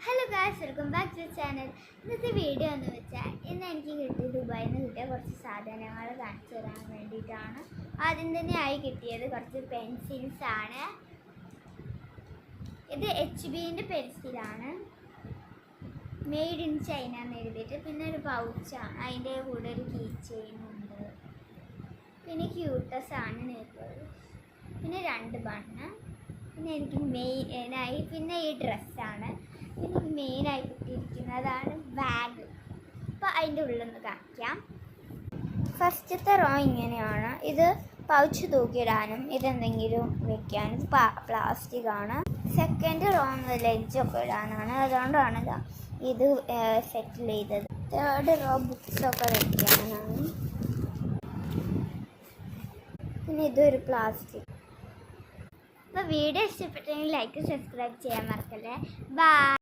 Hello guys, welcome back to channel. ഇന്നത്തെ video എന്ന് വെച്ചാൽ ഇന്ന് എനിക്ക് കിട്ടിയ ദുബായിൽ നിന്ന് കിട്ടിയ കുറച്ച് സാധനങ്ങൾ കാണിച്ചു തരാൻ വേണ്ടിയിട്ടാണ്. ആദ്യം തന്നെ ആയി കിട്ടിയത് കുറച്ച് പെൻസിൽസ് ആണ്. ഇത് HBൻ്റെ പെൻസിലാണ്, മെയ്ഡ് ഇൻ ചൈന എന്ന് എഴുതിയിട്ട്. പിന്നെ ഒരു പൗച്ചാണ്, അതിൻ്റെ കൂടെ ഒരു കീ ചെയിനുണ്ട്. പിന്നെ ക്യൂട്ടസ് ആണ് നെയ്ബേഴ്സ്. പിന്നെ 2 ബണ്ണ്. പിന്നെ എനിക്ക് മെയിനായി പിന്നെ ഈ ഡ്രസ്സാണ്. പിന്നെ മെയിനായി കിട്ടിയിരിക്കുന്നതാണ് ബാഗ്. അപ്പോൾ അതിൻ്റെ ഉള്ളിൽ കാണിക്കാം. ഫസ്റ്റത്തെ റോ ഇങ്ങനെയാണ്. ഇത് പൗച്ച് തൂക്കിയിടാനും ഇതെന്തെങ്കിലും വെക്കാനും. ഇത് പ്ലാസ്റ്റിക് ആണ്. സെക്കൻഡ് റോ ലഞ്ചൊക്കെ ഇടാനാണ്, അതുകൊണ്ടാണ് ഇത് സെറ്റിൽ ചെയ്തത്. തേർഡ് റോ ബുക്സൊക്കെ വെക്കാനാണ്. പിന്നെ ഇതൊരു പ്ലാസ്റ്റിക്. അപ്പോൾ വീഡിയോ ഇഷ്ടപ്പെട്ടെങ്കിൽ ലൈക്ക് സബ്സ്ക്രൈബ് ചെയ്യാൻ മറക്കല്ലേ. ബൈ.